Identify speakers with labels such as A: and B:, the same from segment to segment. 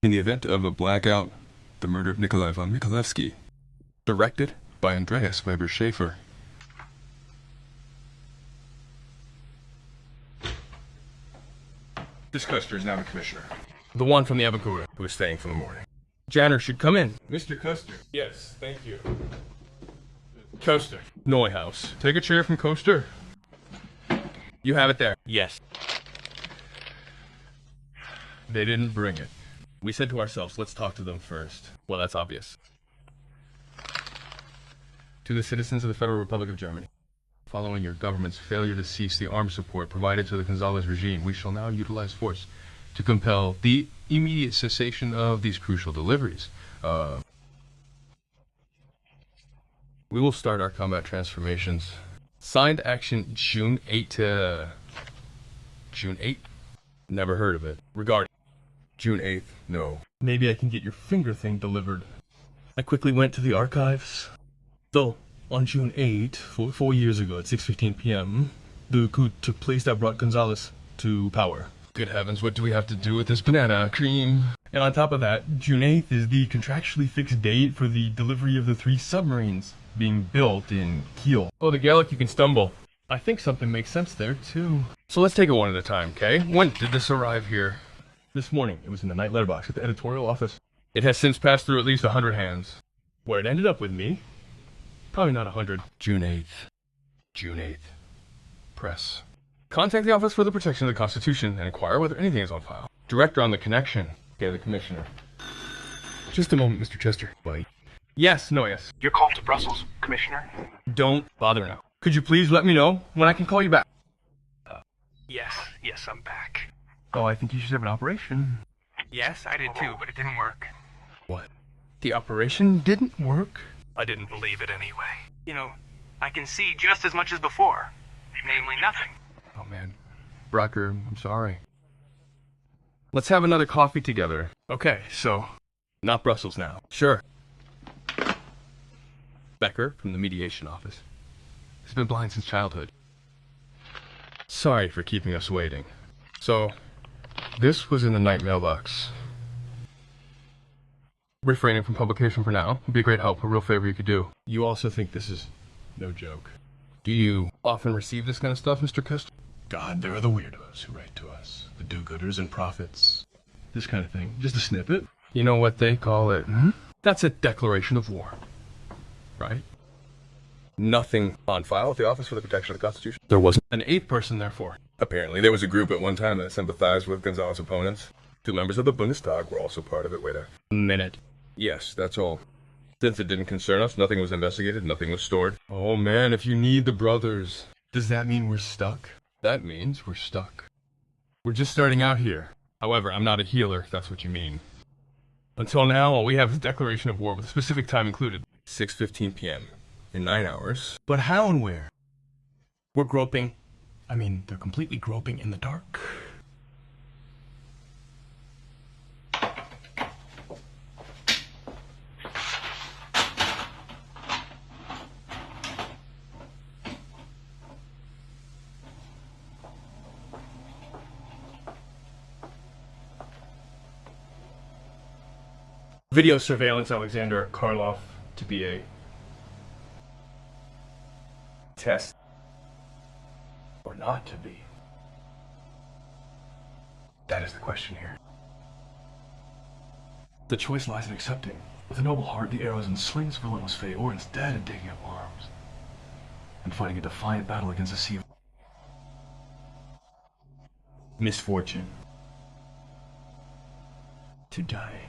A: In the event of a blackout, the murder of Nikolai von Mikhайловsky. Directed by Andreas Weber Schaefer.
B: This Custer is now the commissioner. The one from the Abakura who is staying for the morning. Janner should come in.
A: Mr. Custer.
B: Yes, thank you. Coaster. Neuhaus. Take a chair from Coaster. You have it there. Yes. They didn't bring it. We said to ourselves, let's talk to them first. Well, that's obvious. To the citizens of the Federal Republic of Germany. Following your government's failure to cease the armed support provided to the Gonzales regime, we shall now utilize force to compel the immediate cessation of these crucial deliveries. We will start our combat transformations. Signed action June 8 to... June 8? Never heard of it. Regarding
A: June 8th, no.
B: maybe I can get your finger thing delivered. I quickly went to the archives. Though, on June 8, 4 years ago at 6:15 p.m., the coup took place that brought Gonzales to power.
A: Good heavens, what do we have to do with this banana cream?
B: And on top of that, June 8th is the contractually fixed date for the delivery of the 3 submarines being built in Kiel. Oh, the Gallic, you can stumble. I think something makes sense there, too. So let's take it one at a time, okay? When did this arrive here? This morning. It was in the night letterbox at the editorial office. It has since passed through at least 100 hands. Where it ended up with me? Probably not 100.
A: June 8th. June 8th. Press.
B: Contact the Office for the Protection of the Constitution and inquire whether anything is on file. Director on the connection. Okay, the Commissioner.
A: Just a moment, Mr. Chester. Wait.
B: Yes, no, yes.
C: Your call to Brussels, Commissioner.
B: Don't bother now. Could you please let me know when I can call you back?
C: Yes, I'm back.
B: Oh, I think you should have an operation.
C: Yes, I did too, but it didn't work.
A: What?
B: The operation didn't work?
C: I didn't believe it anyway. You know, I can see just as much as before. Namely, nothing.
B: Oh, man. Brocker, I'm sorry. Let's have another coffee together. Okay, so, not Brussels now. Sure. Becker, from the mediation office. He's been blind since childhood. Sorry for keeping us waiting. So, this was in the night mailbox. Refraining from publication for now would be a great help, a real favor you could do. You also think this is no joke. Do you often receive this kind of stuff, Mr. Custer?
D: God, there are the weirdos who write to us. The do-gooders and prophets. This kind of thing. Just a snippet.
B: You know what they call it? That's a declaration of war. Right? Nothing on file at the Office for the Protection of the Constitution. There wasn't an 8th person, therefore.
A: Apparently, there was a group at one time that sympathized with Gonzales' opponents. 2 members of the Bundestag were also part of it. Wait a
B: minute.
A: Yes, that's all. Since it didn't concern us, nothing was investigated, nothing was stored.
B: Oh man, if you need the brothers.
D: Does that mean we're stuck?
B: That means we're stuck. We're just starting out here. However, I'm not a healer, if that's what you mean. Until now, all we have is a declaration of war with a specific time included.
A: 6:15 p.m. In 9 hours.
D: But how and where?
B: We're groping.
D: I mean, they're completely groping in the dark.
B: Video surveillance, Alexander Karloff to be a test. Or not to be. That is the question here.
D: The choice lies in accepting. With a noble heart, the arrows and slings of relentless fate, or instead in taking up arms and fighting a defiant battle against a sea of
B: misfortune.
D: To die.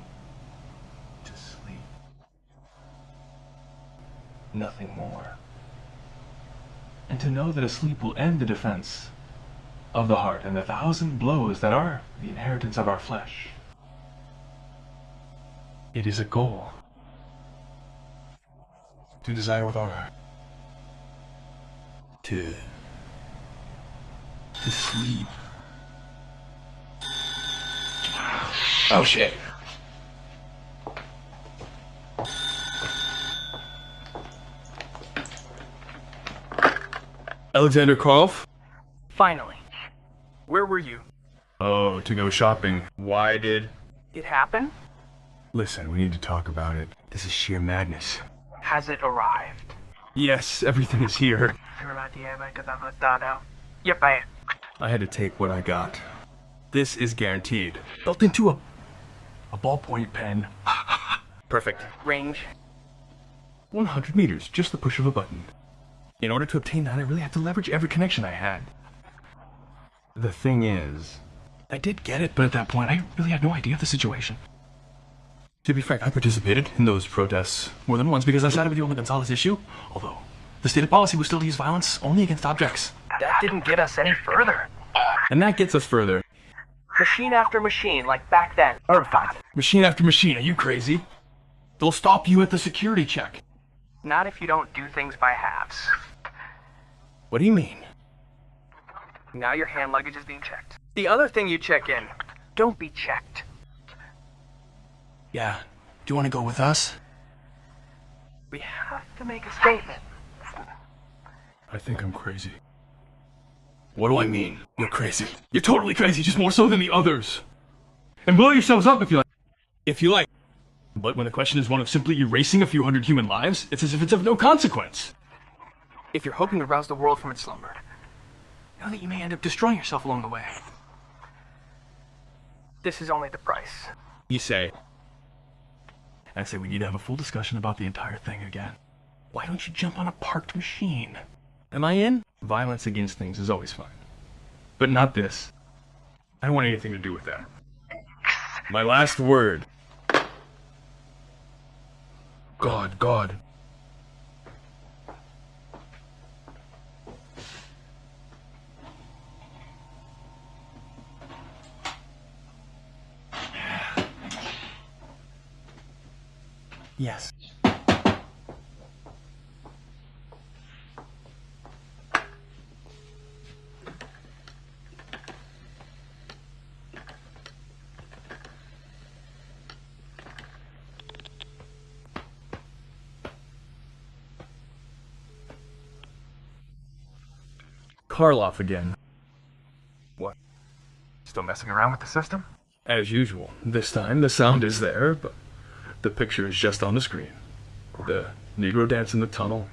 D: To sleep. Nothing more. And to know that a sleep will end the defense of the heart and the 1,000 blows that are the inheritance of our flesh. It is a goal. To desire with our heart. To sleep. Oh shit.
B: Alexander Karloff?
C: Finally. Where were you?
B: Oh, to go shopping. Why did
C: It happened?
B: Listen, we need to talk about it. This is sheer madness.
C: Has it arrived?
B: Yes, everything is here.
C: Yep, I am.
B: I had to take what I got. This is guaranteed. Built into a ballpoint pen. Perfect.
C: Range?
B: 100 meters, just the push of a button. In order to obtain that, I really had to leverage every connection I had. The thing is, I did get it, but at that point, I really had no idea of the situation. To be frank, I participated in those protests more than once because I sided with you on the Gonzalez issue, although the stated policy was still to use violence only against objects.
C: That didn't get us any further.
B: And that gets us further.
C: Machine after machine, like back then. Fine.
B: Machine after machine, are you crazy? They'll stop you at the security check.
C: Not if you don't do things by halves.
B: What do you mean?
C: Now your hand luggage is being checked. The other thing you check in, don't be checked.
B: Yeah. Do you want to go with us?
C: We have to make a statement.
B: I think I'm crazy. What do I mean? You're crazy. You're totally crazy, just more so than the others. And blow yourselves up if you like. If you like. But when the question is one of simply erasing a few hundred human lives, it's as if it's of no consequence.
C: If you're hoping to rouse the world from its slumber, know that you may end up destroying yourself along the way. This is only the price.
B: You say. I say we need to have a full discussion about the entire thing again. Why don't you jump on a parked machine? Am I in? Violence against things is always fine. But not this. I don't want anything to do with that. My last word. God. Yes. Karloff again.
C: What? Still messing around with the system?
B: As usual. This time the sound is there, but the picture is just on the screen. The Negro dance in the tunnel.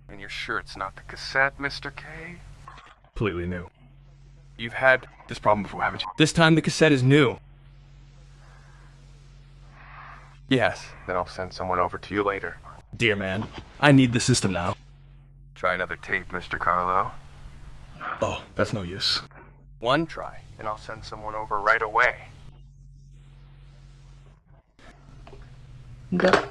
E: And you're sure it's not the cassette, Mr. K?
B: Completely new.
E: You've had this problem before, haven't you?
B: This time the cassette is new.
E: Yes. Then I'll send someone over to you later.
B: Dear man, I need the system now.
E: Try another tape, Mr. Carlo.
B: Oh, that's no use.
E: One try, and I'll send someone over right away.
B: Да.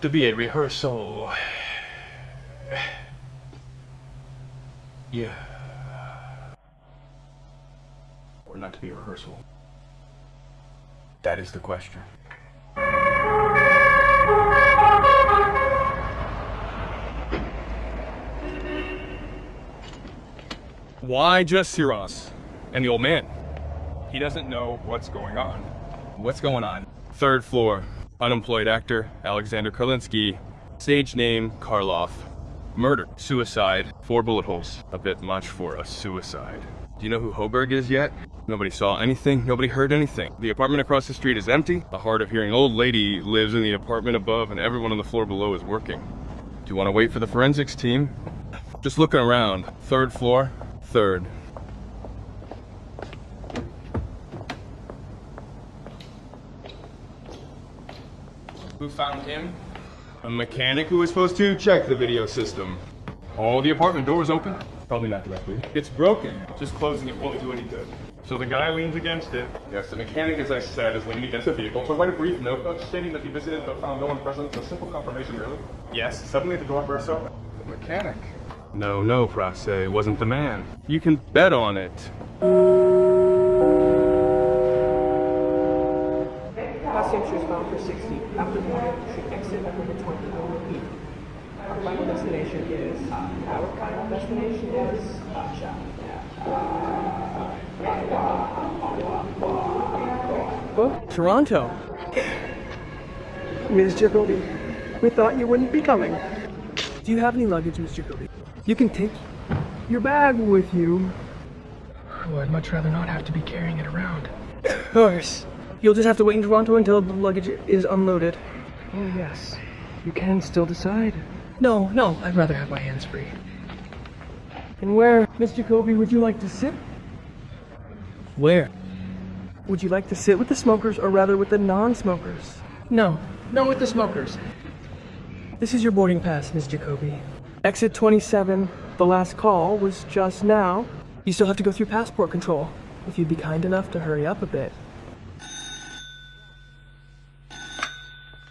B: To be a rehearsal. Yeah. Or not to be a rehearsal. That is the question.
A: Why just Siros? And the old man? He doesn't know what's going on. What's going on? Third floor. Unemployed actor, Alexander Karlinsky. Stage name, Karloff. Murder. Suicide. 4 bullet holes. A bit much for a suicide. Do you know who Hoberg is yet? Nobody saw anything, nobody heard anything. The apartment across the street is empty. A hard-of-hearing old lady lives in the apartment above and everyone on the floor below is working. Do you want to wait for the forensics team? Just looking around. 3rd floor, 3rd. Who found him? A mechanic who was supposed to check the video system. All the apartment doors open. Probably not directly. It's broken. Just closing it won't do any good. So the guy leans against it. Yes, the mechanic, as I said, is leaning against the vehicle. So write a brief note stating that he visited but found no one present. A simple confirmation, really. Yes, suddenly the door bursts open. The mechanic. No, Prasse, it wasn't the man. You can bet on it.
C: Passengers bound for 60. After morning, should exit at number 20. Repeat. Our final destination is... Our final destination is... Oh, Toronto. Ms. Jacoby, we thought you wouldn't be coming. Do you have any luggage, Ms. Jacoby? You can take your bag with you.
F: Oh, I'd much rather not have to be carrying it around.
C: Of course. You'll just have to wait in Toronto until the luggage is unloaded.
F: Oh, yes. You can still decide.
C: No,
F: I'd rather have my hands free.
C: And where, Miss Jacoby, would you like to sit?
F: Where?
C: Would you like to sit with the smokers or rather with the non-smokers?
F: No with the smokers.
C: This is your boarding pass, Miss Jacoby. Exit 27, the last call, was just now. You still have to go through passport control, if you'd be kind enough to hurry up a bit.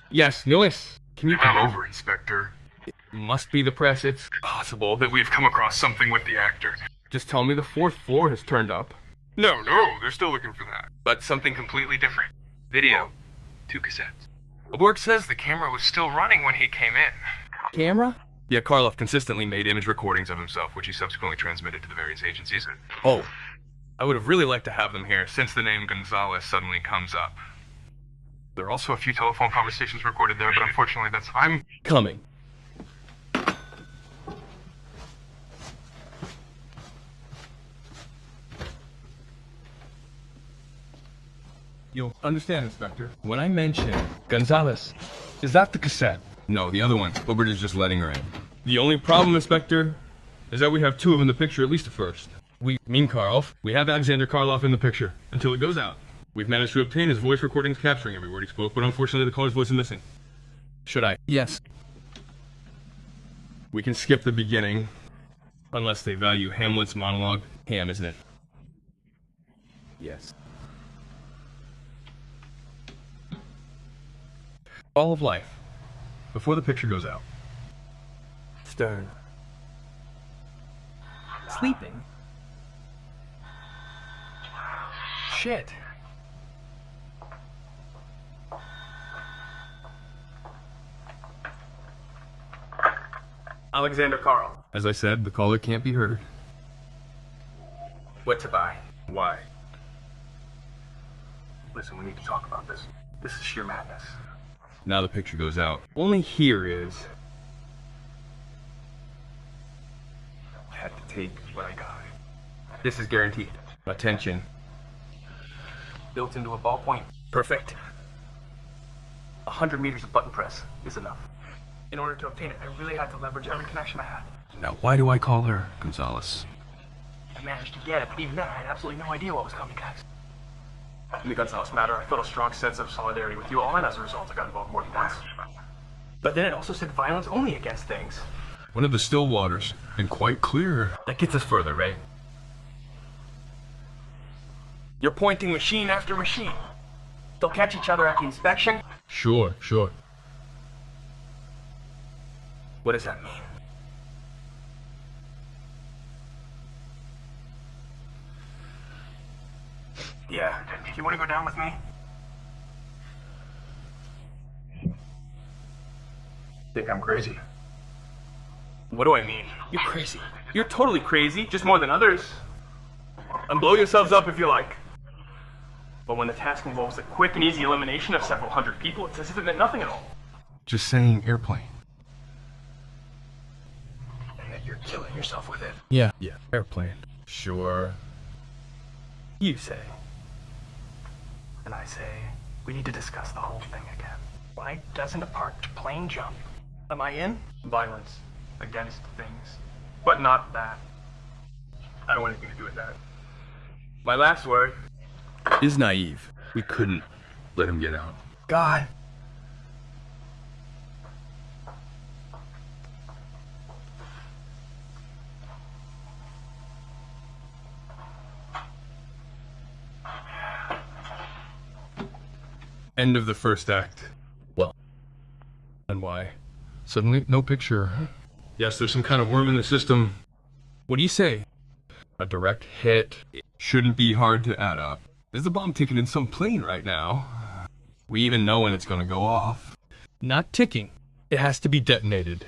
A: Yes, Lewis. Can you come over, Inspector? It must be the press. It's possible that we've come across something with the actor. Just tell me the 4th floor has turned up. No, they're still looking for that. But something completely different. Video. 2 cassettes. Borg says the camera was still running when he came in.
C: Camera?
A: Yeah, Karloff consistently made image recordings of himself, which he subsequently transmitted to the various agencies. Oh, I would have really liked to have them here, since the name Gonzalez suddenly comes up. There are also a few telephone conversations recorded there, but unfortunately I'm coming. You'll understand, Inspector. When I mention Gonzalez, is that the cassette? No, the other one. Obert is just letting her in. The only problem, Inspector, is that we have 2 of them in the picture, at least at first. We mean Karloff. We have Alexander Karloff in the picture, until it goes out. We've managed to obtain his voice recordings capturing every word he spoke, but unfortunately the caller's voice is missing. Should I?
F: Yes.
A: We can skip the beginning, unless they value Hamlet's monologue. Ham, isn't it? Yes. All of life, before the picture goes out.
C: Stern.
F: Sleeping? Shit.
C: Alexander Karl.
A: As I said, the caller can't be heard.
C: What to buy?
A: Why?
C: Listen, we need to talk about this. This is sheer madness.
A: Now the picture goes out. Only here is...
C: I had to take what I got. This is guaranteed.
A: Attention.
C: Built into a ballpoint. Perfect. 100 meters of button press is enough. In order to obtain it, I really had to leverage every connection I had.
A: Now why do I call her Gonzalez?
C: I managed to get it, but even then, I had absolutely no idea what was coming next. In the Gonzalez matter, I felt a strong sense of solidarity with you all, and as a result, I got involved more than once. But then it also said violence only against things.
A: One of the still waters, and quite clear.
C: That gets us further, right? You're pointing machine after machine. They'll catch each other at the inspection.
A: Sure.
C: What does that mean? Yeah. Do you want to go down with me? Think I'm crazy. What do I mean? You're crazy. You're totally crazy, just more than others. And blow yourselves up if you like. But when the task involves the quick and easy elimination of several hundred people, it's as if it meant nothing at all.
A: Just saying airplane.
C: And that you're killing yourself with it.
A: Yeah, airplane. Sure.
C: You say. And I say, we need to discuss the whole thing again. Why doesn't a parked plane jump? Am I in? Violence against things. But not that. I don't want anything to do with that. My last word
A: Is naive. We couldn't let him get out.
C: God.
A: End of the first act. Well, and why? Suddenly, no picture. Yes, there's some kind of worm in the system. What do you say? A direct hit. It shouldn't be hard to add up. There's a bomb ticking in some plane right now. We even know when it's gonna go off. Not ticking. It has to be detonated.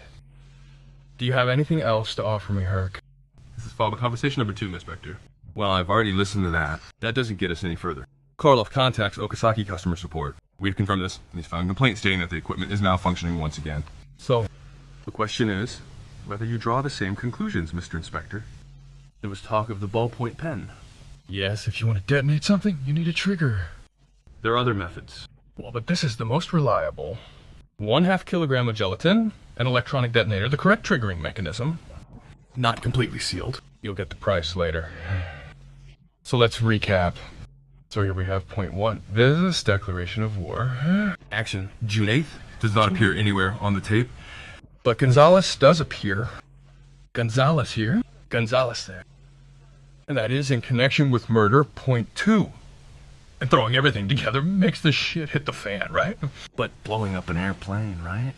A: Do you have anything else to offer me, Herc? This is follow-up conversation number 2, Miss Spector. Well, I've already listened to that. That doesn't get us any further. Karloff contacts Okazaki customer support. We've confirmed this, and he's filed a complaint stating that the equipment is malfunctioning once again. So, the question is, whether you draw the same conclusions, Mr. Inspector. There was talk of the ballpoint pen.
F: Yes, if you want to detonate something, you need a trigger.
A: There are other methods.
F: Well, but this is the most reliable. 1/2 kilogram of gelatin, an electronic detonator, the correct triggering mechanism. Not completely sealed. You'll get the price later. So let's recap. So here we have point 1. This declaration of war.
A: Action. June 8th does not appear anywhere on the tape.
F: But Gonzalez does appear. Gonzalez here, Gonzalez there. And that is in connection with murder, point 2. And throwing everything together makes the shit hit the fan, right?
A: But blowing up an airplane, right?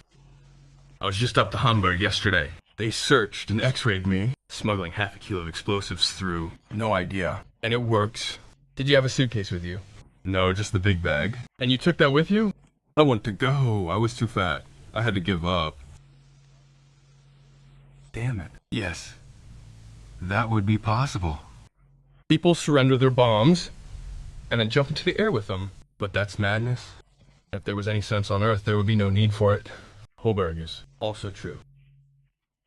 A: I was just up to Hamburg yesterday. They searched and x-rayed me, smuggling 1/2 kilo of explosives through. No idea.
F: And it works. Did you have a suitcase with you?
A: No, just the big bag.
F: And you took that with you?
A: I wanted to go. I was too fat. I had to give up. Damn it. Yes. That would be possible.
F: People surrender their bombs and then jump into the air with them.
A: But that's madness.
F: If there was any sense on Earth, there would be no need for it.
A: Holberg is also true.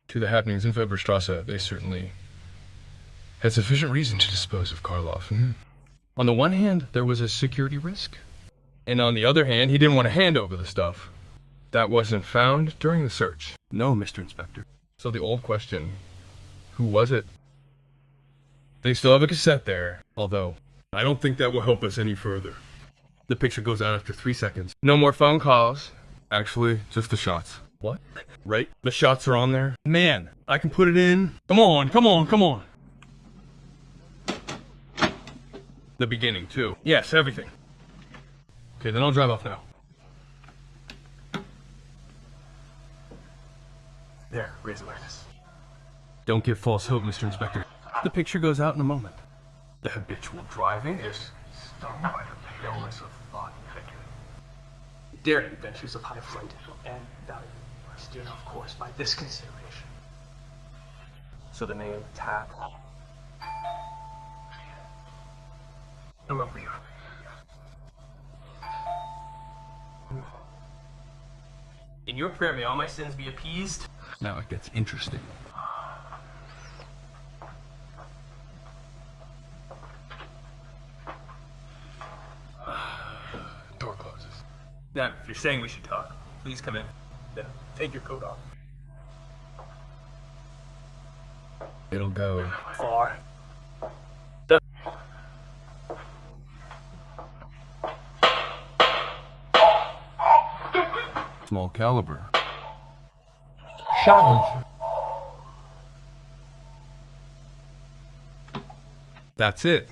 F: To the happenings in Weberstrasse, they certainly had sufficient reason to dispose of Karloff. On the one hand, there was a security risk. And on the other hand, he didn't want to hand over the stuff. That wasn't found during the search.
A: No, Mr. Inspector.
F: So the old question, who was it? They still have a cassette there, although I don't think that will help us any further.
A: The picture goes out after 3 seconds.
F: No more phone calls.
A: Actually, just the shots.
F: What?
A: Right?
F: The shots are on there? Man, I can put it in. Come on, come on, come on. The beginning, too. Yes, everything. Okay, then I'll drive off now. There, raise awareness.
A: Don't give false hope, Mr. Inspector. The picture goes out in a moment.
F: The habitual driving is stung by the paleness of thought and thinking. Daring adventures of high flight and value are steered, of course, by this consideration. So the name Tap. I'm over here. In your prayer, may all my sins be appeased.
A: Now it gets interesting.
F: Door closes. Now, if you're saying we should talk, please come in. Then take your coat off. It'll go far.
A: Small caliber.
F: Shot him.
A: That's it.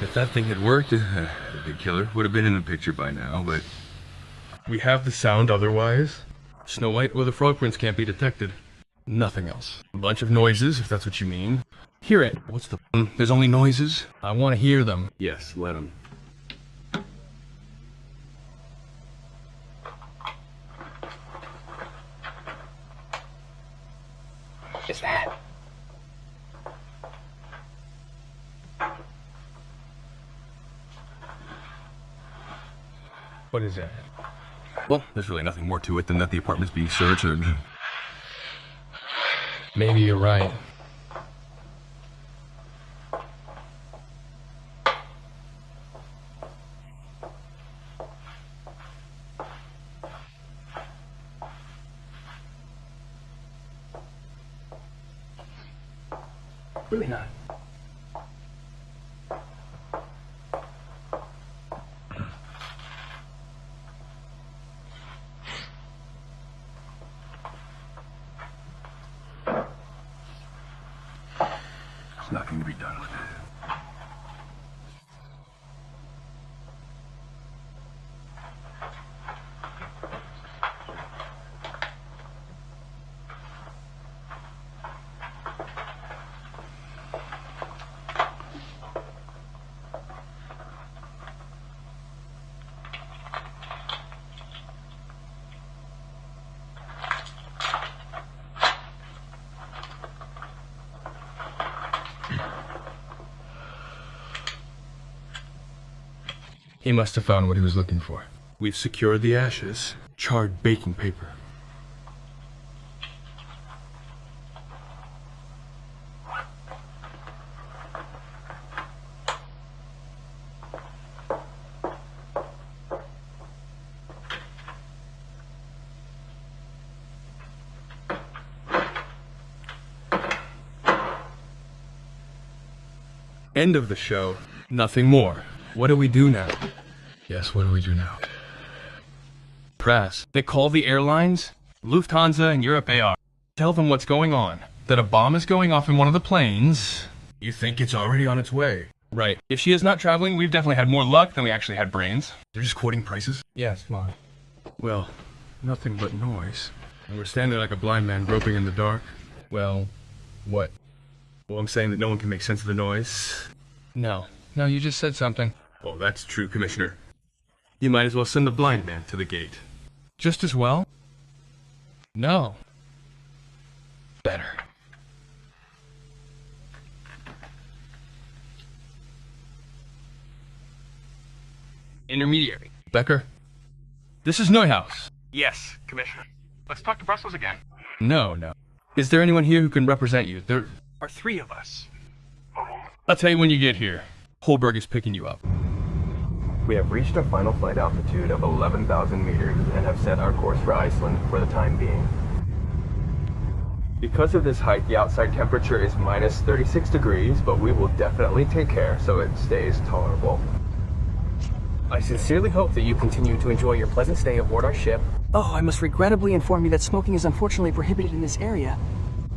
A: If that thing had worked, the big killer would have been in the picture by now, but
F: We have the sound otherwise. Snow White or the frog prints can't be detected. Nothing else. A bunch of noises, if that's what you mean. Hear it.
A: what's the...
F: There's only noises. I want to hear them.
A: Yes, let him.
F: Is that? What is that?
A: Well, there's really nothing more to it than that the apartment's being searched and...
F: Maybe you're right. Really not.
A: There's nothing to be done with it.
F: He must have found what he was looking for. We've secured the ashes. Charred baking paper. End of the show. Nothing more. What do we do now? Yes, what do we do now? Press. They call the airlines, Lufthansa and Europe AR. Tell them what's going on. That a bomb is going off in one of the planes. You think it's already on its way. Right. If she is not traveling, we've definitely had more luck than we actually had brains. They're just quoting prices? Yes, fine. Well, nothing but noise. And we're standing like a blind man groping in the dark. Well, what? Well, I'm saying that no one can make sense of the noise. No, you just said something. Oh, that's true, Commissioner. You might as well send the blind man to the gate. Just as well? No. Better. Intermediary. Becker? This is Neuhaus.
C: Yes, Commissioner. Let's talk to Brussels again.
F: No. Is there anyone here who can represent you? There
C: are 3 of us.
F: I'll tell you when you get here. Holberg is picking you up.
G: We have reached a final flight altitude of 11,000 meters and have set our course for Iceland for the time being. Because of this height, the outside temperature is minus 36 degrees, but we will definitely take care so it stays tolerable.
C: I sincerely hope that you continue to enjoy your pleasant stay aboard our ship. Oh, I must regrettably inform you that smoking is unfortunately prohibited in this area.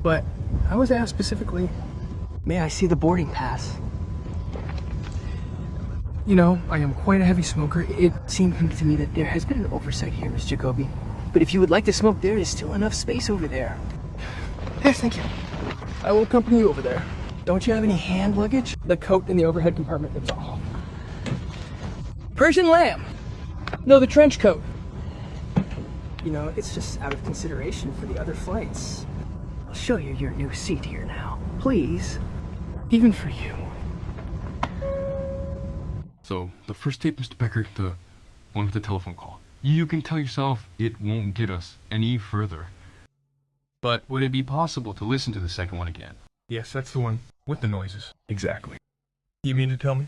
C: But I was asked specifically, may I see the boarding pass? You know, I am quite a heavy smoker. It seemed to me that there has been an oversight here, Miss Jacoby. But if you would like to smoke, there is still enough space over there. Yes, thank you. I will accompany you over there. Don't you have any hand luggage? The coat in the overhead compartment is all. Persian lamb. No, the trench coat. You know, it's just out of consideration for the other flights. I'll show you your new seat here now. Please. Even for you.
F: So, the first tape, Mr. Becker, the one with the telephone call. You can tell yourself it won't get us any further. But would it be possible to listen to the second one again?
B: Yes, that's the one with the noises.
F: Exactly.
B: You mean to tell me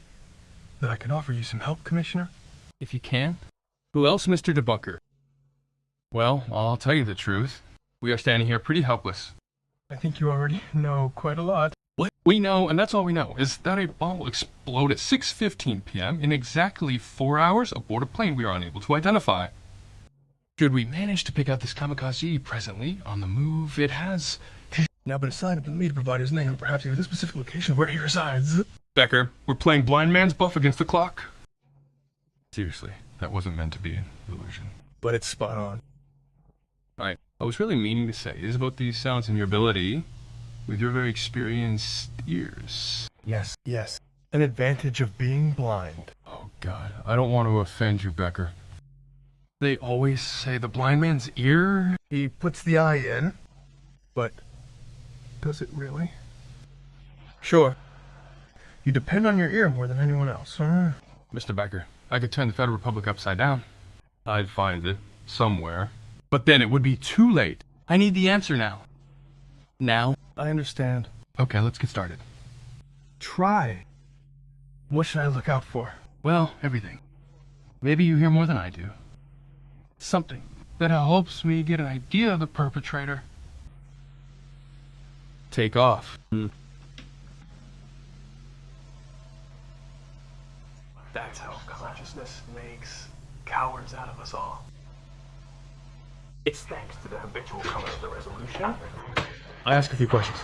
B: that I can offer you some help, Commissioner?
F: If you can. Who else, Mr. Debunker? Well, I'll tell you the truth. We are standing here pretty helpless.
B: I think you already know quite a lot.
F: What we know, and that's all we know, is that a bomb will explode at 6:15 p.m. in exactly 4 hours aboard a plane we are unable to identify. Should we manage to pick out this kamikaze presently on the move, it has
B: now been assigned to me to provide his name and perhaps even the specific location of where he resides.
F: Becker, we're playing blind man's buff against the clock. Seriously, that wasn't meant to be an illusion.
B: But it's spot on.
F: Alright, I was really meaning to say is about these sounds and your ability with your very experienced ears.
B: Yes. An advantage of being blind.
F: Oh God, I don't want to offend you, Becker. They always say the blind man's ear?
B: He puts the eye in, but does it really? Sure. You depend on your ear more than anyone else, huh?
F: Mr. Becker, I could turn the Federal Republic upside down. I'd find it somewhere. But then it would be too late. I need the answer now. Now?
B: I understand.
F: Okay, let's get started.
B: Try. What should I look out for?
F: Well, everything. Maybe you hear more than I do. Something that helps me get an idea of the perpetrator. Take off.
C: That's how consciousness makes cowards out of us all. It's thanks to the habitual color of the resolution.
F: I ask a few questions.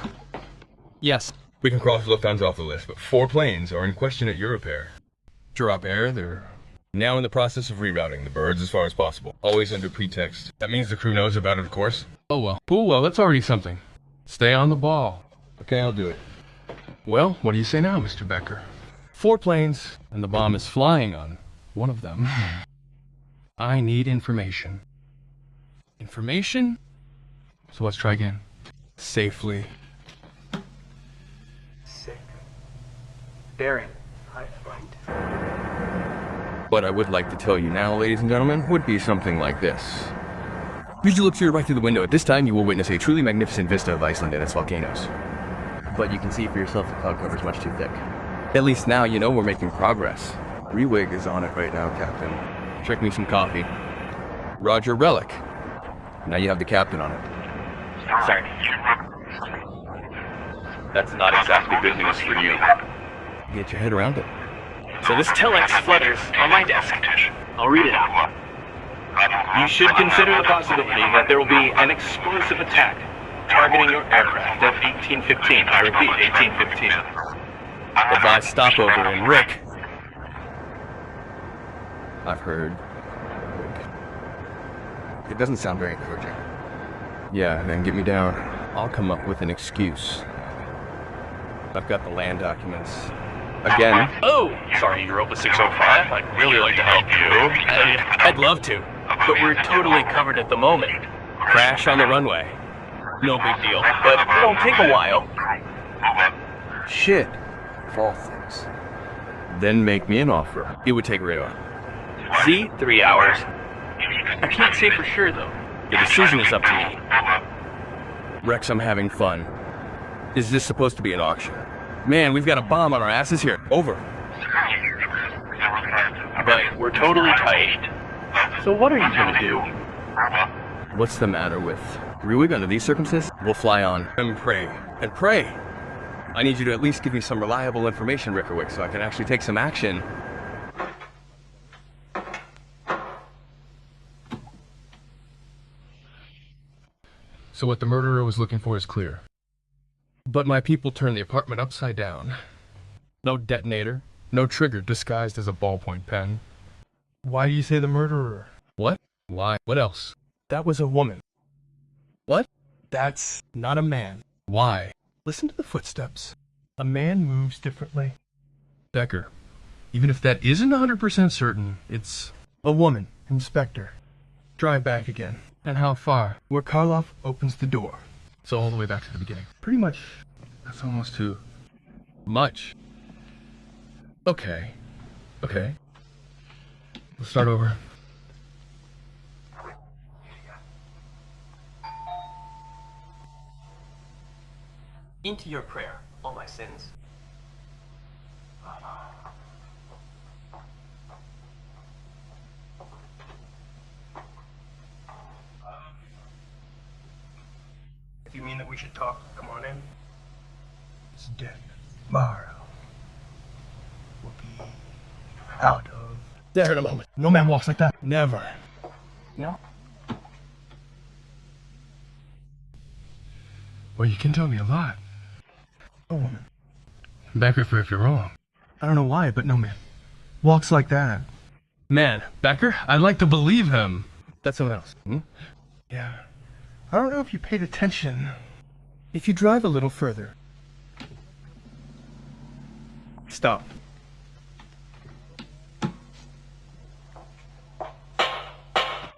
F: Yes. We can cross Lufthansa off the list, but 4 planes are in question at Europe Air. Drop Air, they're now in the process of rerouting the birds as far as possible. Always under pretext. That means the crew knows about it, of course. Oh well, that's already something. Stay on the ball. Okay, I'll do it. Well, what do you say now, Mr. Becker? 4 planes, and the bomb is flying on one of them. I need information. Information? So let's try again. Safely.
C: Sick. Daring. I fight.
A: What I would like to tell you now, ladies and gentlemen, would be something like this. As you look to your right through the window, at this time you will witness a truly magnificent vista of Iceland and its volcanoes. But you can see for yourself the cloud cover is much too thick. At least now you know we're making progress. Rewig is on it right now, Captain. Drink me some coffee. Roger Relic. Now you have the captain on it.
C: Sorry.
A: That's not exactly good news for you. Get your head around it.
C: So this telex flutters on my desk. I'll read it out. You should consider the possibility that there will be an explosive attack targeting your aircraft at 1815. I repeat, 1815.
A: Advise stopover in Rick. I've heard. It doesn't sound very encouraging. Yeah, then get me down. I'll come up with an excuse. I've got the land documents. Again.
C: Oh, sorry, Europa 605. I'd really like to help you. I'd love to, but we're totally covered at the moment.
A: Crash on the runway.
C: No big deal, but it'll take a while.
A: Shit. Of all things. Then make me an offer. It would take radar.
C: See? 3 hours. I can't say for sure, though.
A: The decision is up to me. Rex, I'm having fun. Is this supposed to be an auction? Man, we've got a bomb on our asses here. Over.
C: But we're totally tight. So what are you gonna do?
A: What's the matter with Ruig under these circumstances? We'll fly on and pray. And pray. I need you to at least give me some reliable information, Rickerwick, so I can actually take some action.
F: So what the murderer was looking for is clear. But my people turned the apartment upside down. No detonator, no trigger disguised as a ballpoint pen.
B: Why do you say the murderer?
F: What? Why? What else?
B: That was a woman.
F: What?
B: That's not a man.
F: Why?
B: Listen to the footsteps. A man moves differently.
F: Becker, even if that isn't 100% certain, it's...
B: A woman, Inspector. Drive back again.
F: And how far?
B: Where Karloff opens the door.
F: So all the way back to the beginning.
B: Pretty much.
F: That's almost too much. Okay. Okay. We'll start over.
C: Into your prayer, all my sins. If you mean that we should talk, come on in.
B: It's dead. Tomorrow will be out of there in a moment. No man walks like that. Never.
C: No?
F: Well, you can tell me a lot.
B: A woman.
F: Becker, if you're wrong.
B: I don't know why, but no man walks like that.
F: Man, Becker, I'd like to believe him. That's someone else.
B: Yeah. I don't know if you paid attention. If you drive a little further. Stop.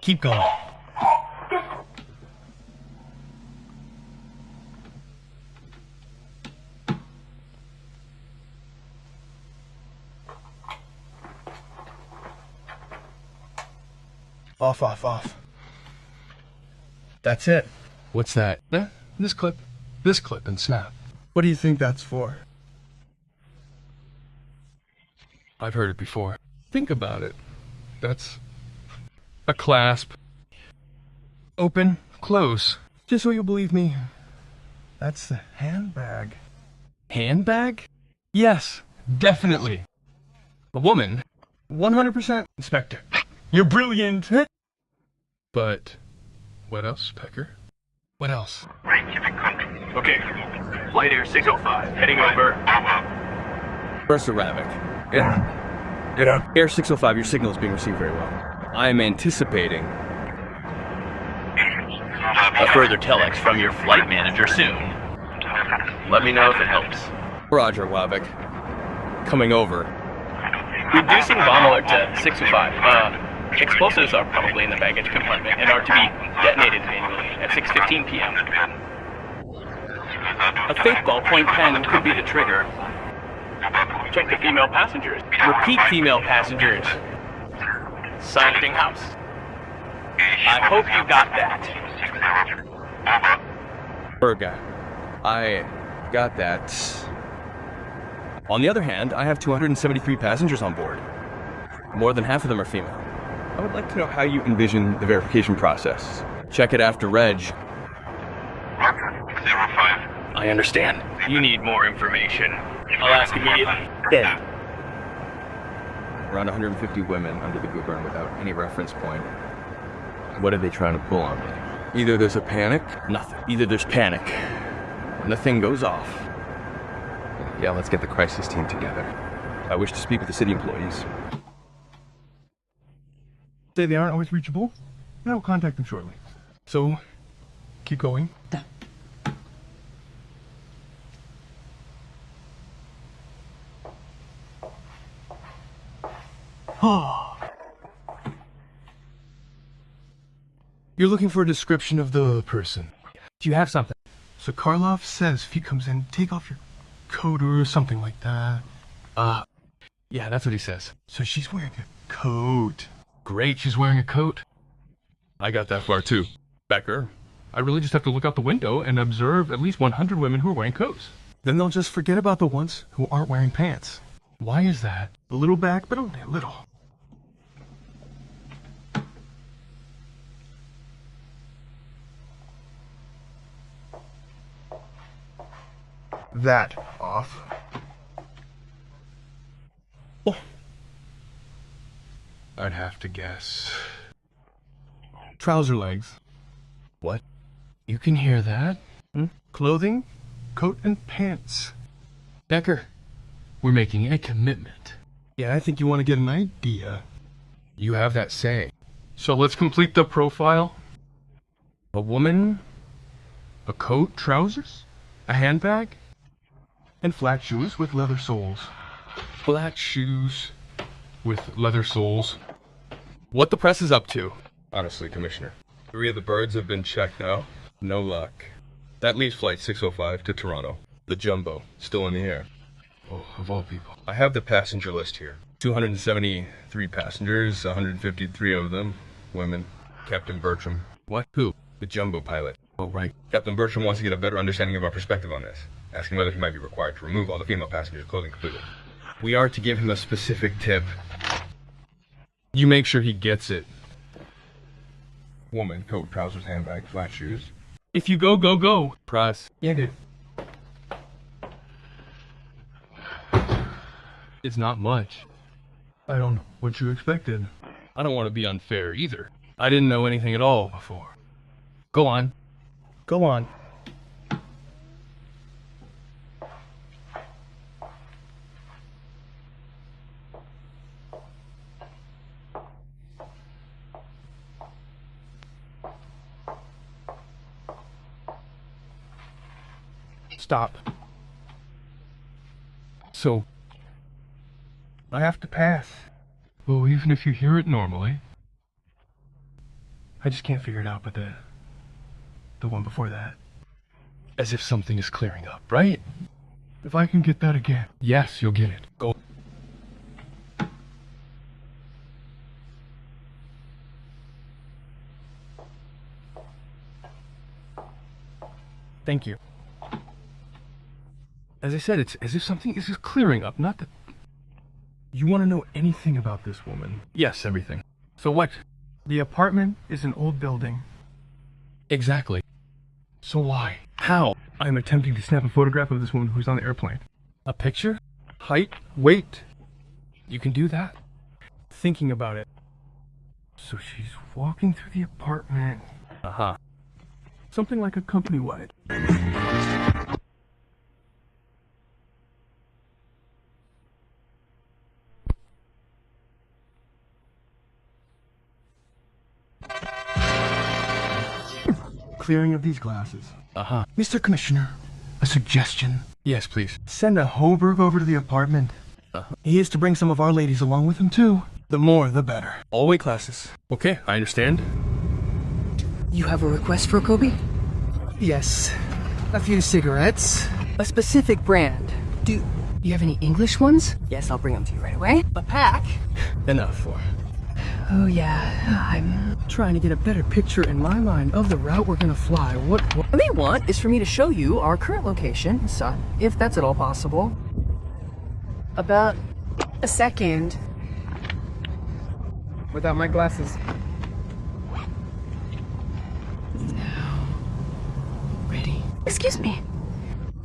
B: Keep going. Off. That's it.
F: What's that? This clip, and snap.
B: What do you think that's for?
F: I've heard it before. Think about it. That's a clasp. Open, close.
B: Just so you'll believe me, that's the handbag.
F: Handbag? Yes, definitely. A woman.
B: 100%. Inspector. You're brilliant.
F: But what else, Becker? What else?
C: Okay. Flight Air 605, heading over.
A: First Arabic. Yeah. Air 605, your signal is being received very well. I am anticipating
C: A further telex from your flight manager soon. Let me know if it helps.
A: Roger, Wavick. Coming over.
C: Reducing bomb alert to 605. Explosives are probably in the baggage compartment and are to be detonated manually at 6:15 p.m. A fake ballpoint pen could be the trigger. Check the female passengers. Repeat female passengers. Sighting house. I hope you got that.
A: Guy. I got that. On the other hand, I have 273 passengers on board. More than half of them are female. I would like to know how you envision the verification process. Check it after reg.
E: 05.
C: I understand. You need more information. I'll ask immediately. Then.
A: Around 150 women under the Gouverne without any reference point. What are they trying to pull on me? Either there's a panic, nothing. Either there's panic, and the thing goes off. Yeah, let's get the crisis team together. I wish to speak with the city employees.
B: Say they aren't always reachable, and I will contact them shortly. So, keep going. You're looking for a description of the person.
C: Do you have something?
B: So Karloff says if he comes in, take off your coat or something like that.
F: Yeah, that's what he says.
B: So she's wearing a coat.
F: Great, she's wearing a coat. I got that far too. Becker, I really just have to look out the window and observe at least 100 women who are wearing coats.
B: Then they'll just forget about the ones who aren't wearing pants.
F: Why is that?
B: A little back, but only a little. That off. Oh. I'd have to guess. Trouser legs.
F: What? You can hear that?
B: Clothing, coat and pants.
F: Becker, we're making a commitment.
B: Yeah, I think you want to get an idea.
F: You have that say. So let's complete the profile. A woman, a coat, trousers, a handbag,
B: And flat shoes with leather soles.
F: flat shoes with leather soles. What the press is up to? Honestly, Commissioner, 3 of the birds have been checked now. No luck. That leaves flight 605 to Toronto. The Jumbo, still in the air. Oh, of all people. I have the passenger list here. 273 passengers, 153 of them women. Captain Bertram. What? Who? The Jumbo pilot. Oh, right. Captain Bertram wants to get a better understanding of our perspective on this, asking whether he might be required to remove all the female passengers' clothing completely. We are to give him a specific tip. You make sure he gets it. Woman, coat, trousers, handbag, flat shoes.
B: If you go, go, go.
F: Press.
B: Yeah, dude.
F: It's not much.
B: I don't know what you expected.
F: I don't want to be unfair either. I didn't know anything at all before. Go on.
B: Go on. Stop.
F: So,
B: I have to pass.
F: well, even if you hear it normally.
B: I just can't figure it out, but the one before that.
F: As if something is clearing up, right?
B: If I can get that again.
F: Yes, you'll get it. Go.
B: Thank you.
F: As I said, it's as if something is just clearing up, not that...
B: You want to know anything about this woman?
F: Yes, everything. So what?
B: The apartment is an old building.
F: Exactly. So why?
B: How? I'm attempting to snap a photograph of this woman who's on the airplane.
F: A picture? Height? Weight? You can do that?
B: Thinking about it. So she's walking through the apartment.
F: Uh-huh.
B: Something like a company-wide. Clearing of these glasses.
F: Uh-huh.
B: Mr. Commissioner, a suggestion.
F: Yes, please.
B: Send a Hoberg over to the apartment. He is to bring some of our ladies along with him, too. The more, the better.
F: All weight classes. Okay, I understand.
H: You have a request for Kobe?
I: Yes. A few cigarettes.
H: A specific brand. Do you have any English ones? Yes, I'll bring them to you right away.
I: A pack.
B: Enough for.
H: Oh yeah, I'm
I: Trying to get a better picture in my mind of the route we're gonna fly. What
H: they want is for me to show you our current location, so if that's at all possible. About a second.
I: without my glasses?
H: Now. Ready?
J: Excuse me.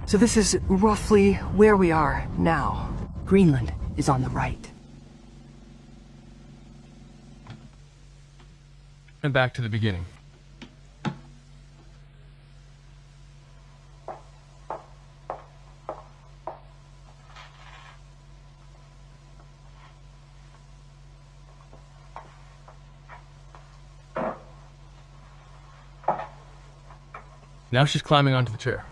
H: So this is roughly where we are now. Greenland is on the right.
B: And back to the beginning. Now she's climbing onto the chair.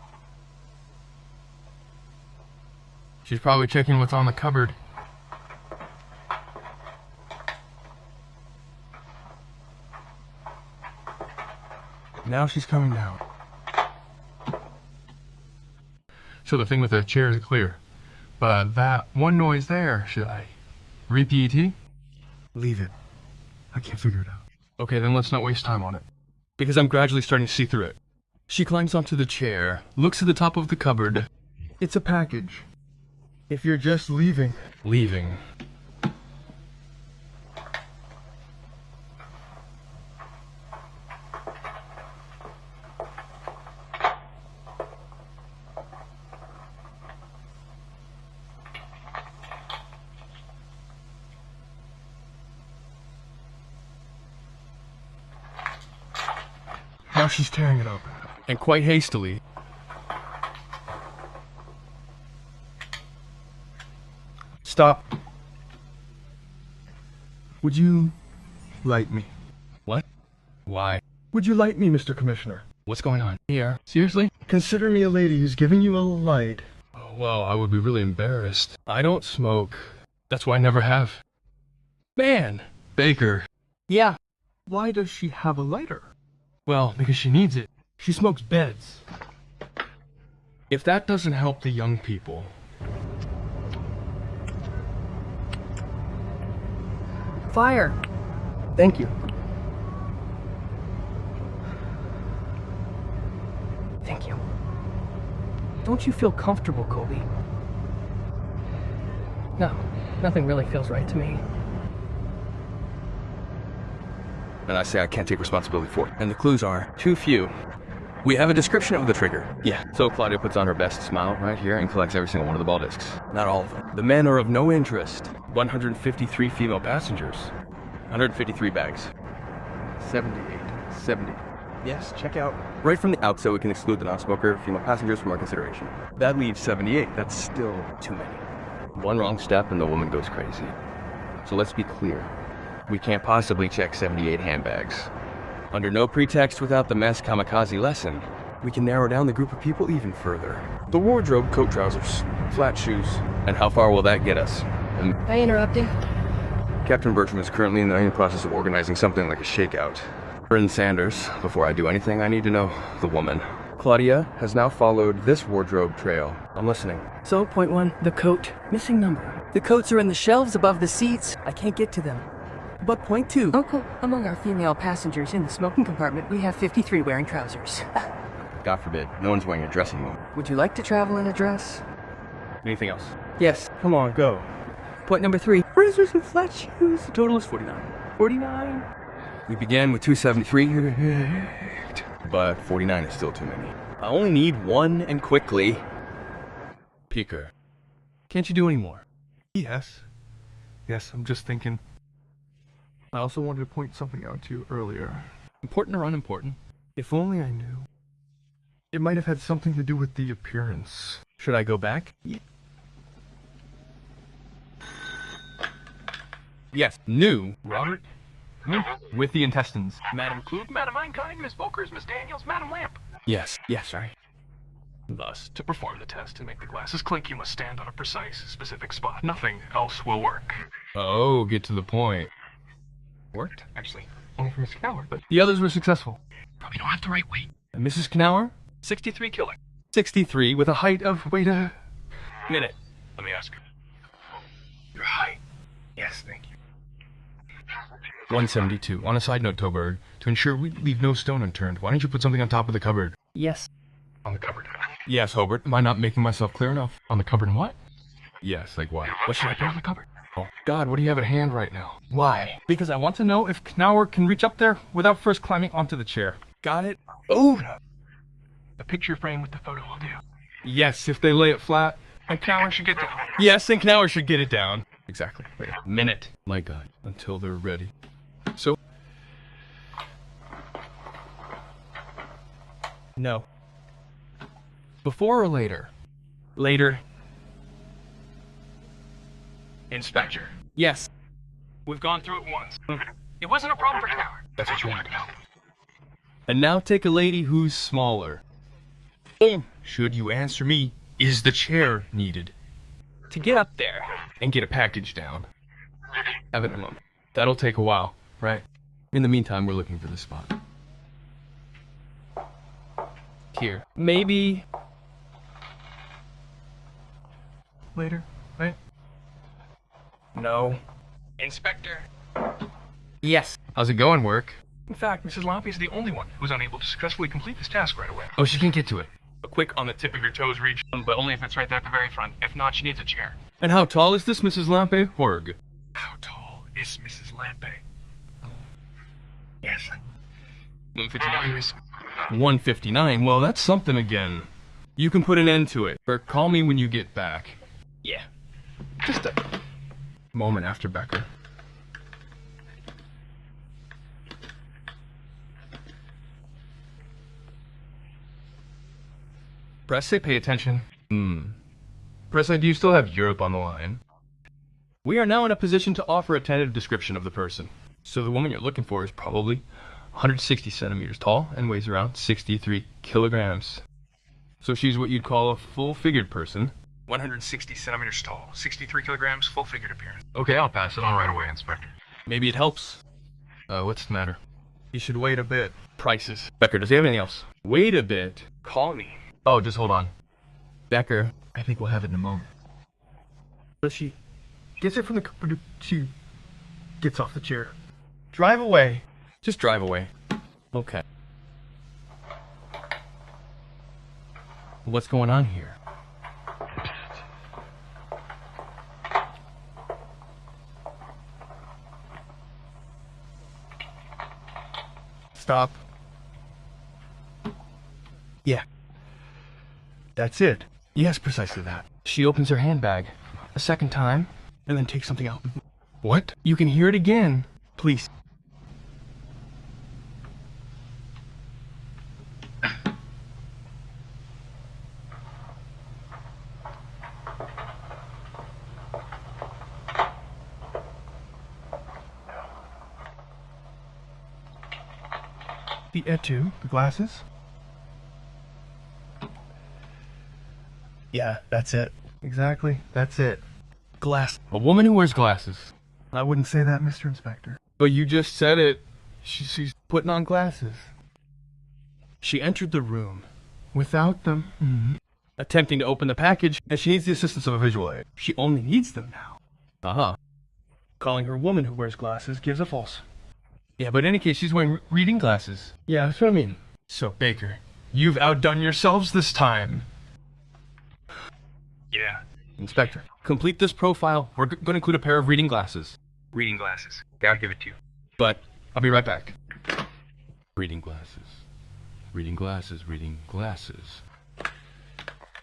B: She's probably checking what's on the cupboard. Now she's coming down. So the thing with the chair is clear. But that one noise there, should I repeat it?
F: Leave it. I can't figure it out.
B: Okay, then let's not waste time on it. Because I'm gradually starting to see through it. She climbs onto the chair, looks at the top of the cupboard.
F: It's a package. If you're just leaving.
B: Leaving.
F: Now she's tearing it open.
B: And quite hastily.
F: Stop. Would you light me?
B: What? Why?
F: Would you light me, Mr. Commissioner?
B: What's going on here? Seriously?
F: Consider me a lady who's giving you a light.
B: Oh, well, I would be really embarrassed. I don't smoke. That's why I never have. Man! Baker.
H: Yeah.
F: Why does she have a lighter?
B: Well, because she needs it.
F: She smokes beds.
B: If that doesn't help the young people.
H: Fire.
I: Thank you.
H: Thank you.
I: Don't you feel comfortable, Colby?
H: No, nothing really feels right to me.
A: And I say I can't take responsibility for it. And the clues are too few. We have a description of the trigger. Yeah. So Claudia puts on her best smile right here and collects every single one of the ball discs. Not all of them. The men are of no interest. 153 female passengers. 153 bags. 78. 70. Yes, check out. Right from the outset, we can exclude the non-smoker female passengers from our consideration. That leaves 78. That's still too many. One wrong step and the woman goes crazy. So let's be clear. We can't possibly check 78 handbags. Under no pretext without the mess kamikaze lesson, we can narrow down the group of people even further. The wardrobe, coat, trousers, flat shoes. And how far will that get us?
J: Am I interrupting?
A: Captain Bertram is currently in the process of organizing something like a shakeout. Bryn Sanders, before I do anything, I need to know the woman. Claudia has now followed this wardrobe trail. I'm listening.
H: So, point one, the coat. Missing number. The coats are in the shelves above the seats. I can't get to them. But point two.
J: Uncle, among our female passengers in the smoking compartment, we have 53 wearing trousers.
A: God forbid, no one's wearing a dressing room.
H: Would you like to travel in a dress?
A: Anything else?
H: Yes.
F: Come on, go.
H: Point number three, razors and flat shoes. The total is 49. 49.
A: We began with 273, but 49 is still too many. I only need one, and quickly.
B: Peeker. Can't you do any more?
F: Yes. Yes, I'm just thinking. I also wanted to point something out to you earlier.
B: Important or unimportant?
F: If only I knew. It might have had something to do with the appearance.
B: Should I go back?
F: Yeah.
B: Yes. New. Robert? With the intestines.
C: Madam Klug, Madam Einkind, Miss Volkers, Miss Daniels, Madam Lamp.
B: Yes. Yes, right.
C: Thus, to perform the test and make the glasses clink, you must stand on a precise, specific spot. Nothing else will work.
B: Oh, get to the point.
C: Worked, actually. Only for Miss Knauer, but
B: The others were successful.
C: probably don't have the right weight.
B: And Mrs. Knauer?
C: 63 killer.
B: 63 with a height of, wait a minute.
C: Let me ask her. Your height. Yes, thank you.
F: 172. On a side note, Toberg, to ensure we leave no stone unturned, why don't you put something on top of the cupboard?
H: Yes.
F: On the cupboard. Yes, Hobart. Am I not making myself clear enough? On the cupboard and what? Yes, like what? What should I put on the cupboard? Oh, God, what do you have at hand right now?
B: Why? Because I want to know if Knauer can reach up there without first climbing onto the chair.
F: Got it?
B: Oh!
C: A picture frame with the photo will do.
F: Yes, if they lay it flat.
C: And Knauer should get down.
F: Yes, and Knauer should get it down. Exactly. Wait a minute. My God. Until they're ready. So...
B: No.
F: Before or later?
B: Later.
C: Inspector,
B: Yes.
C: we've gone through it once. It wasn't a problem for Knauer.
F: That's what you wanted to know.
B: And now take a lady who's smaller.
F: Should you answer me, is the chair needed?
B: To get up there.
F: And get a package down. Have it in a moment. That'll take a while, right? In the meantime, we're looking for the spot. Here.
B: Maybe...
C: Later, right?
B: No.
C: Inspector.
B: Yes.
F: How's it going, work?
C: In fact, Mrs. Lampe is the only one who's unable to successfully complete this task right away.
F: Oh, she can get to it.
C: A quick on the tip of your toes reach, but only if it's right there at the very front. If not, she needs a chair.
B: And how tall is this, Mrs. Lampe?
F: Horg.
C: How tall is Mrs. Lampe? Yes.
F: 159, miss.
B: 159. Well, that's something again. You can put an end to it. Or call me when you get back.
C: Yeah.
F: Just a moment after Becker.
B: Press, say pay attention.
F: Press, do you still have Europe on the line?
B: We are now in a position to offer a tentative description of the person. So the woman you're looking for is probably 160 centimeters tall and weighs around 63 kilograms. So she's what you'd call a full-figured person.
C: 160 centimeters tall, 63 kilograms, full-figured appearance.
F: Okay, I'll pass it on right away, Inspector.
B: Maybe it helps.
F: What's the matter?
B: You should wait a bit. Prices. Becker, does he have anything else? Wait a bit.
C: Call me.
F: Oh, just hold on.
B: Becker.
F: I think we'll have it in a moment.
B: Does she gets it from the cupboard? She gets off the chair. Drive away. Just drive away. Okay. What's going on here? Stop. Yeah. That's it. Yes, precisely that. She opens her handbag a second time and then takes something out.
F: What?
B: You can hear it again. Please. The etu, the glasses. Yeah, that's it. Exactly, that's it. Glass. A woman who wears glasses. I wouldn't say that, Mr. Inspector. But you just said it. She's putting on glasses. She entered the room without them, attempting to open the package, and she needs the assistance of a visual aid. She only needs them now. Uh-huh. Calling her a woman who wears glasses gives a false. Yeah, but in any case, she's wearing reading glasses. Yeah, that's what I mean. So, Baker, you've outdone yourselves this time.
C: Yeah.
B: Inspector, complete this profile. We're going to include a pair of reading glasses.
C: Reading glasses. Okay, I'll give it to you.
B: But I'll be right back.
F: Reading glasses. Reading glasses, reading glasses.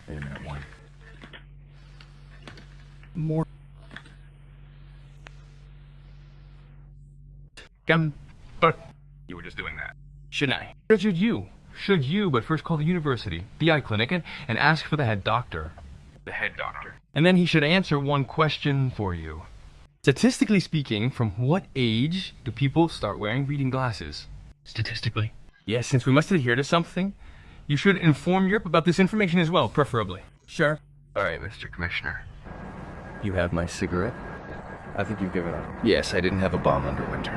F: Wait a minute, one.
B: More.
C: But you were just doing that.
B: Shouldn't I?
F: Should you? Should you, but first call the university, the eye clinic, and ask for the head doctor.
C: The head doctor.
B: And then he should answer one question for you. Statistically speaking, from what age do people start wearing reading glasses?
C: Statistically?
B: Yes, since we must adhere to something, you should inform Europe about this information as well, preferably. Sure.
F: All right, Mr. Commissioner.
G: You have my cigarette? I think you've given up.
F: Yes, I didn't have a bomb under winter.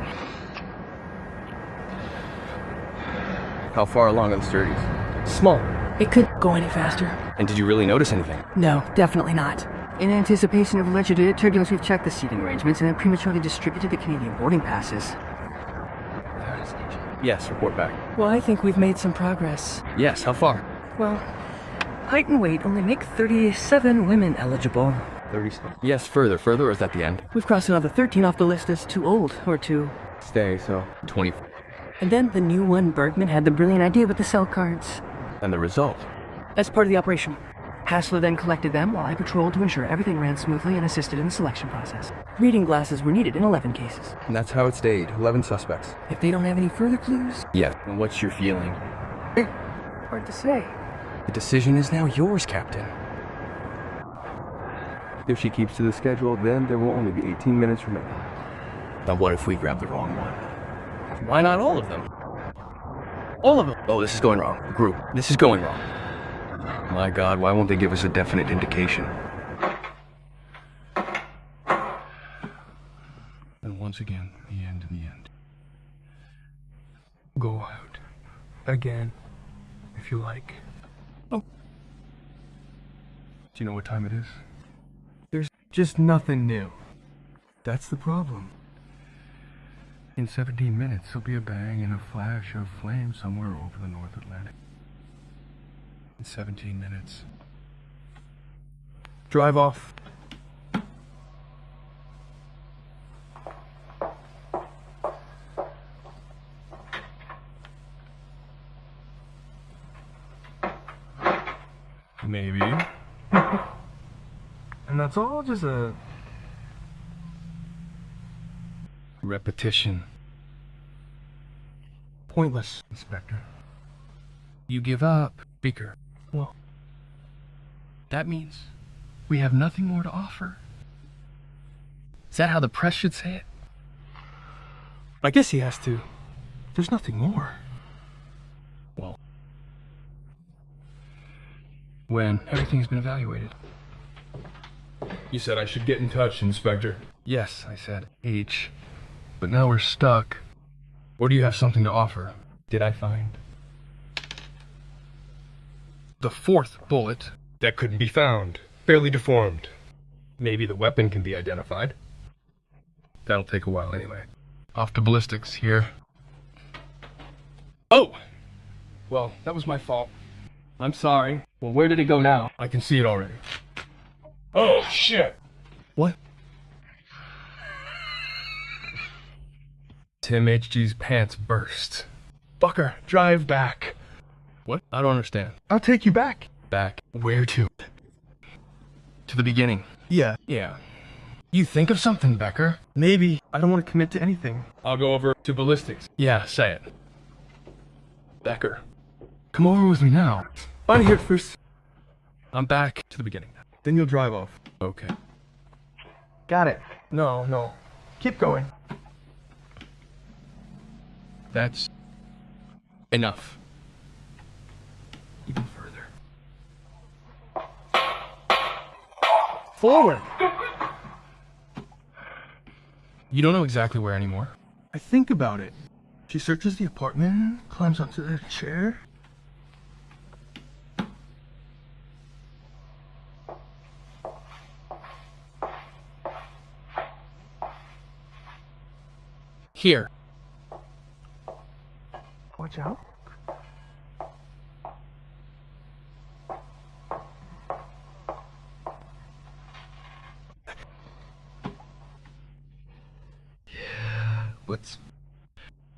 G: How far along are the sturdies?
J: Small. It couldn't go any faster.
G: And did you really notice anything?
J: No, definitely not. In anticipation of alleged turbulence, we've checked the seating arrangements and have prematurely distributed the Canadian boarding passes.
B: Yes, report back.
J: Well, I think we've made some progress.
B: Yes, how far?
J: Well, height and weight only make 37 women eligible.
B: 30. Yes, further, or is that the end?
J: We've crossed another 13 off the list as too old or too...
B: Stay, so 20.
J: And then the new one, Bergman, had the brilliant idea with the cell cards.
B: And the result?
J: That's part of the operation. Hassler then collected them while I patrolled to ensure everything ran smoothly and assisted in the selection process. Reading glasses were needed in 11 cases.
B: And that's how it stayed. 11 suspects.
J: If they don't have any further clues...
B: Yes. And what's your feeling?
J: Hard to say.
B: The decision is now yours, Captain.
G: If she keeps to the schedule, then there will only be 18 minutes remaining.
B: Now what if we grab the wrong one?
H: Why not all of them?
B: All of them! Oh, this is going wrong. Group, this is going wrong. My God, why won't they give us a definite indication?
F: And once again, the end of the end. Go out. Again. If you like. Oh. Do you know what time it is? There's just nothing new. That's the problem. In 17 minutes, there'll be a bang and a flash of flame somewhere over the North Atlantic. In 17 minutes. Drive off. Maybe. And that's all just a... repetition. Pointless, Inspector. You give up, Beaker. Well, that means we have nothing more to offer. Is that how the press should say it? I guess he has to. There's nothing more. Well, when everything's been evaluated. You said I should get in touch, Inspector. Yes, I said H. But now we're stuck. Or do you have something to offer? Did I find the fourth bullet that couldn't be found? Barely deformed. Maybe the weapon can be identified. That'll take a while anyway. Off to ballistics here. Oh! Well, that was my fault. I'm sorry. Well, where did it go now? I can see it already. Oh, shit! What? Tim H.G.'s pants burst. Bucker, drive back. What? I don't understand. I'll take you back. Back? Where to? To the beginning. Yeah. You think of something, Becker. Maybe. I don't want to commit to anything. I'll go over to ballistics. Yeah, say it. Becker. Come over with me now. I'm here first. I'm back to the beginning. Then you'll drive off. Okay. Got it. No. Keep going. That's enough. Even further. Forward! You don't know exactly where anymore? I think about it. She searches the apartment, climbs onto the chair. Here. Watch out.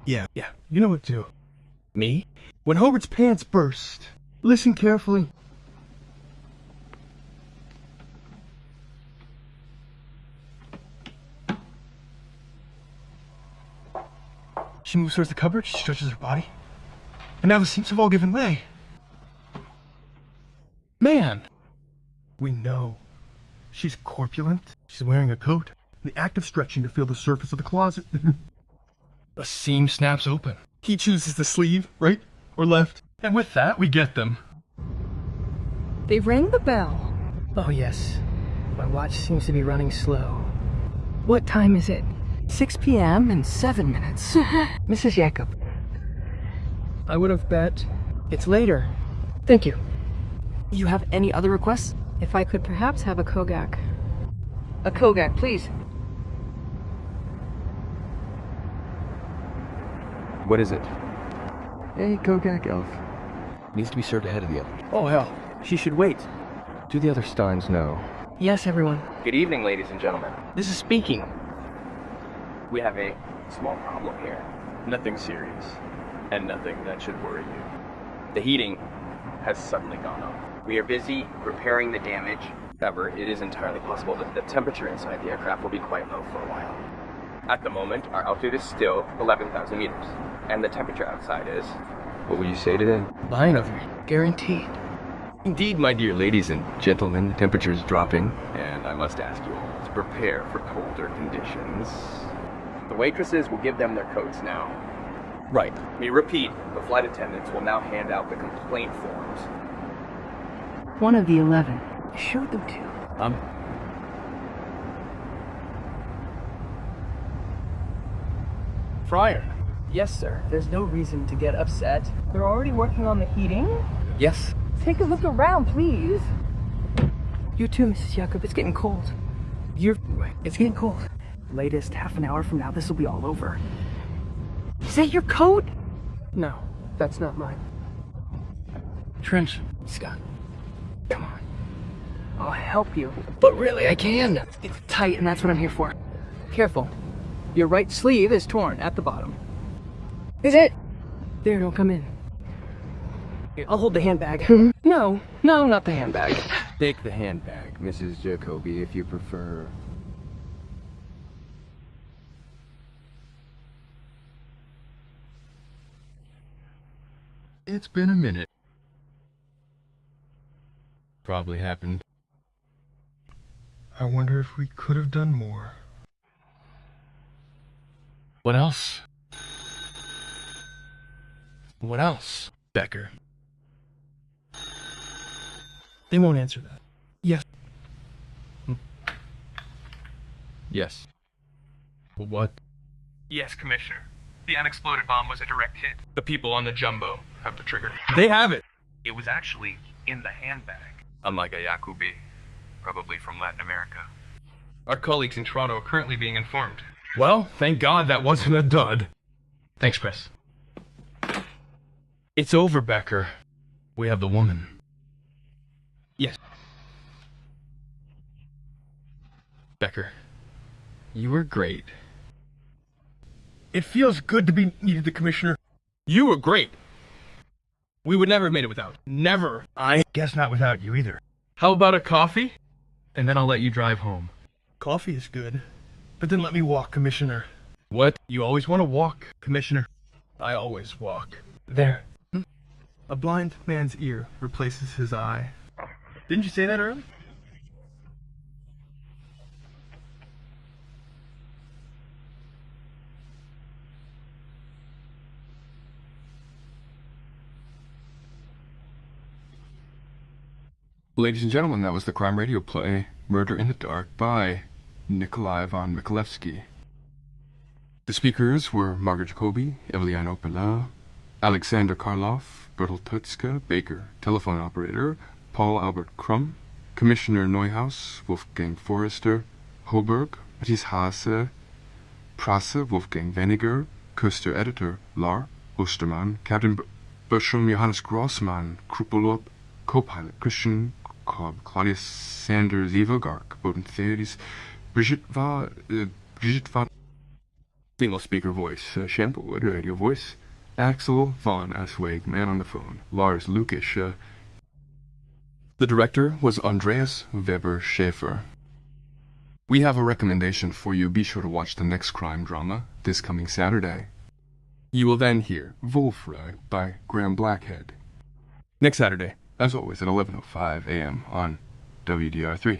F: Yeah. You know what to do. Me? When Hobart's pants burst, listen carefully. She moves towards the cupboard, she stretches her body. And now the seams have all given way. Man! We know. She's corpulent. She's wearing a coat. The act of stretching to feel the surface of the closet. A seam snaps open. He chooses the sleeve, right or left. And with that, we get them.
J: They've rang the bell. Oh, yes. My watch seems to be running slow. What time is it? 6 p.m. and 7 minutes. Mrs. Jacob. I would have bet it's later. Thank you. You have any other requests? If I could perhaps have a Kogak. A Kogak, please.
G: What is it? A Kogak elf. Needs to be served ahead of the others.
C: Oh hell, she should wait.
G: Do the other Steins know?
J: Yes, everyone.
C: Good evening, ladies and gentlemen.
J: This is speaking.
C: We have a small problem here. Nothing serious, and nothing that should worry you. The heating has suddenly gone off. We are busy repairing the damage. However, it is entirely possible that the temperature inside the aircraft will be quite low for a while. At the moment, our altitude is still 11,000 meters, and the temperature outside is...
G: What would you say to them?
J: 9 of you. Guaranteed.
G: Indeed, my dear ladies and gentlemen, the temperature is dropping, and I must ask you all to prepare for colder conditions.
C: The waitresses will give them their coats now.
G: Right.
C: We repeat, the flight attendants will now hand out the complaint forms.
J: One of the 11. Showed them to.
C: Friar.
H: Yes, sir. There's no reason to get upset.
J: They're already working on the heating?
H: Yes.
J: Take a look around, please. You too, Mrs. Jacob. It's getting cold. It's getting cold.
H: Latest half an hour from now, this will be all over.
J: Is that your coat?
H: No, that's not mine.
J: Trench. Scott. Come on.
H: I'll help you.
J: But really, I can.
H: It's tight, and that's what I'm here for.
J: Careful.
H: Your right sleeve is torn at the bottom.
J: Is it?
H: There, don't come in. Here, I'll hold the handbag.
J: No, not the handbag.
G: Take the handbag, Mrs. Jacoby, if you prefer.
B: It's been a minute. Probably happened. I wonder if we could have done more. What else? What else? Becker.
H: They won't answer that. Yes.
B: Yes. What?
C: Yes, Commissioner. The unexploded bomb was a direct hit. The people on the jumbo have the trigger.
B: They have it!
C: It was actually in the handbag. Unlike a Yakubi, probably from Latin America. Our colleagues in Toronto are currently being informed.
B: Well, thank God that wasn't a dud.
C: Thanks, Chris.
B: It's over, Becker. We have the woman.
C: Yes.
B: Becker, you were great. It feels good to be needed, the Commissioner.
A: You were great. We would never have made it without. Never.
B: I guess not without you either.
A: How about a coffee?
B: And then I'll let you drive home.
A: Coffee is good. But then let me walk, Commissioner.
B: What?
A: You always want to walk, Commissioner. I always walk.
H: There.
A: A blind man's ear replaces his eye. Didn't you say that earlier?
F: Ladies and gentlemen, that was the crime radio play, Murder in the Dark by Nikolai von Mikulewski. The speakers were Margaret Jacoby, Eveliano Pella, Alexander Karloff, Bertel Tutska, Baker, telephone operator, Paul Albert Krumm, Commissioner Neuhaus, Wolfgang Forrester, Hoberg, Matthias Haase, Prasse, Wolfgang Weniger, Köster Editor, Lar, Ostermann, Captain Bertram Johannes Grossmann, Krupolop, Co-pilot Christian Cobb, Claudius Sanders, Eva Gark, Boden Theories, Brigitte Va, female speaker voice, Shampoo, radio voice, Axel von Asweg, man on the phone, Lars Lukisch. The director was Andreas Weber Schäfer. We have a recommendation for you. Be sure to watch the next crime drama this coming Saturday. You will then hear Wolfrag by Graham Blackhead. Next Saturday, as always, at 11:05 a.m. on WDR3.